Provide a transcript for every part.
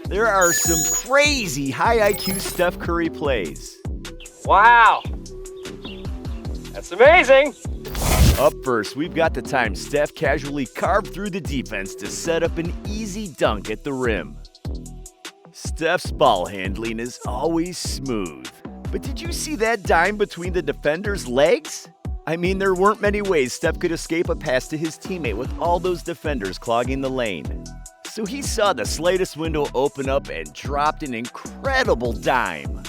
There are some crazy high IQ Steph Curry plays. Wow. That's amazing. Up first, we've got the time Steph casually carved through the defense to set up an easy dunk at the rim. Steph's ball handling is always smooth. But did you see that dime between the defender's legs? I mean, there weren't many ways Steph could escape a pass to his teammate with all those defenders clogging the lane. So he saw the slightest window open up and dropped an incredible dime.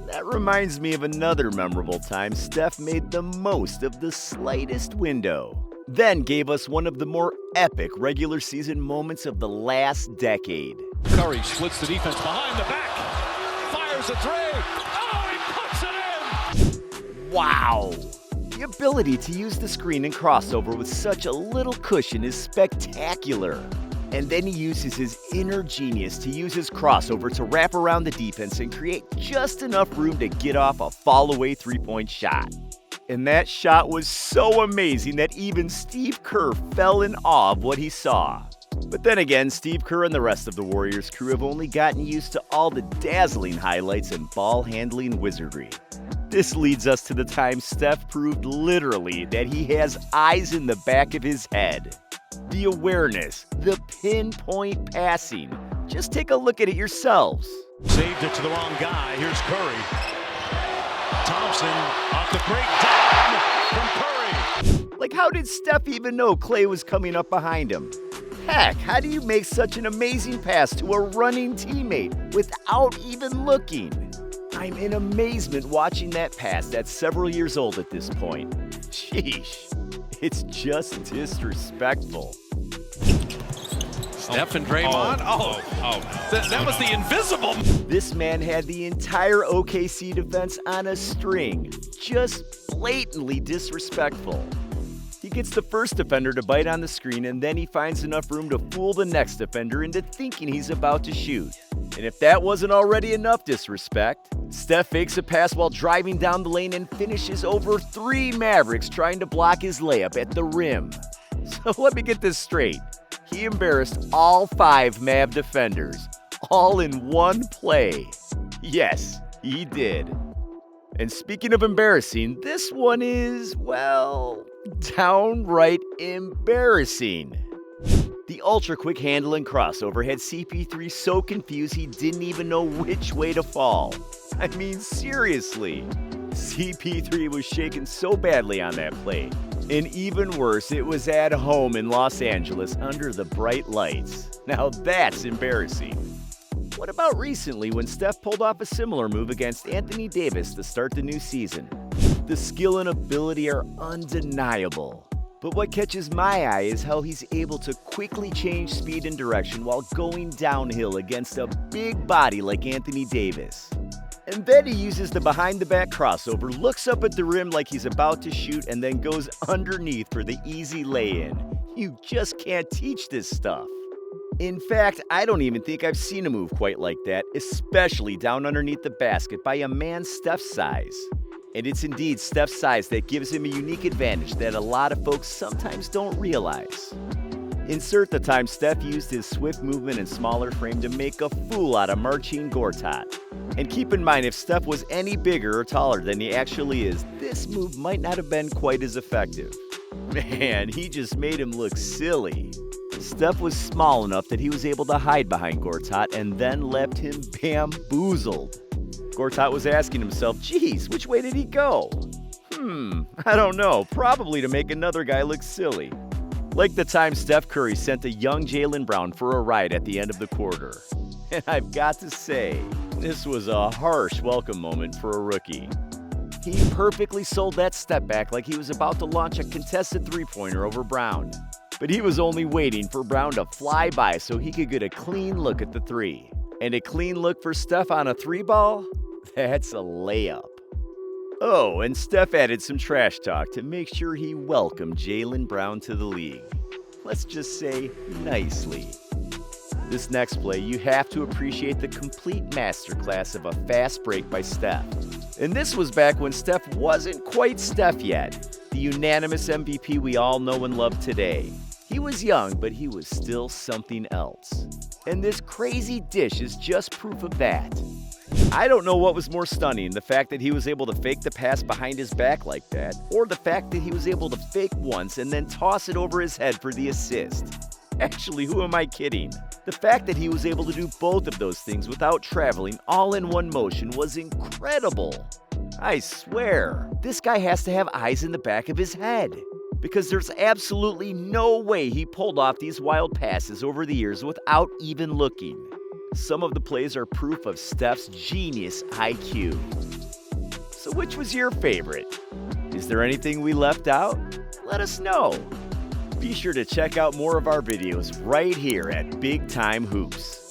That reminds me of another memorable time Steph made the most of the slightest window. Then gave us one of the more epic regular season moments of the last decade. Curry splits the defense behind the back, fires a three. Oh, he puts it in! Wow! The ability to use the screen and crossover with such a little cushion is spectacular. And then he uses his inner genius to use his crossover to wrap around the defense and create just enough room to get off a fall-away three-point shot. And that shot was so amazing that even Steve Kerr fell in awe of what he saw. But then again, Steve Kerr and the rest of the Warriors crew have only gotten used to all the dazzling highlights and ball-handling wizardry. This leads us to the time Steph proved literally that he has eyes in the back of his head. The awareness, the pinpoint passing. Just take a look at it yourselves. Saved it to the wrong guy. Here's Curry. Thompson off the break down from Curry. Like, how did Steph even know Klay was coming up behind him? Heck, how do you make such an amazing pass to a running teammate without even looking? I'm in amazement watching that pass that's several years old at this point. Sheesh, it's just disrespectful. Steph and Draymond. That was the invisible. This man had the entire OKC defense on a string. Just blatantly disrespectful. He gets the first defender to bite on the screen, and then he finds enough room to fool the next defender into thinking he's about to shoot. And if that wasn't already enough disrespect, Steph fakes a pass while driving down the lane and finishes over 3 Mavericks trying to block his layup at the rim. So let me get this straight. He embarrassed all 5 Mav defenders, all in one play. Yes, he did. And speaking of embarrassing, this one is, well, downright embarrassing. The ultra-quick handle and crossover had CP3 so confused he didn't even know which way to fall. I mean, seriously. CP3 was shaken so badly on that play. And even worse, it was at home in Los Angeles under the bright lights. Now that's embarrassing. What about recently when Steph pulled off a similar move against Anthony Davis to start the new season? The skill and ability are undeniable. But what catches my eye is how he's able to quickly change speed and direction while going downhill against a big body like Anthony Davis. And then he uses the behind-the-back crossover, looks up at the rim like he's about to shoot, and then goes underneath for the easy lay-in. You just can't teach this stuff. In fact, I don't even think I've seen a move quite like that, especially down underneath the basket by a man Steph's size. And it's indeed Steph's size that gives him a unique advantage that a lot of folks sometimes don't realize. Insert the time Steph used his swift movement and smaller frame to make a fool out of Marcin Gortat. And keep in mind, if Steph was any bigger or taller than he actually is, this move might not have been quite as effective. Man, he just made him look silly. Steph was small enough that he was able to hide behind Gortat and then left him bamboozled. Gortat was asking himself, geez, which way did he go? I don't know, probably to make another guy look silly. Like the time Steph Curry sent a young Jaylen Brown for a ride at the end of the quarter. And I've got to say, this was a harsh welcome moment for a rookie. He perfectly sold that step back like he was about to launch a contested three-pointer over Brown. But he was only waiting for Brown to fly by so he could get a clean look at the three. And a clean look for Steph on a three ball? That's a layup. Oh, and Steph added some trash talk to make sure he welcomed Jaylen Brown to the league. Let's just say nicely. This next play, you have to appreciate the complete masterclass of a fast break by Steph. And this was back when Steph wasn't quite Steph yet, the unanimous MVP we all know and love today. He was young, but he was still something else. And this crazy dish is just proof of that. I don't know what was more stunning, the fact that he was able to fake the pass behind his back like that, or the fact that he was able to fake once and then toss it over his head for the assist. Actually, who am I kidding? The fact that he was able to do both of those things without traveling all in one motion was incredible. I swear, this guy has to have eyes in the back of his head, because there's absolutely no way he pulled off these wild passes over the years without even looking. Some of the plays are proof of Steph's genius IQ. So which was your favorite? Is there anything we left out? Let us know. Be sure to check out more of our videos right here at Big Time Hoops.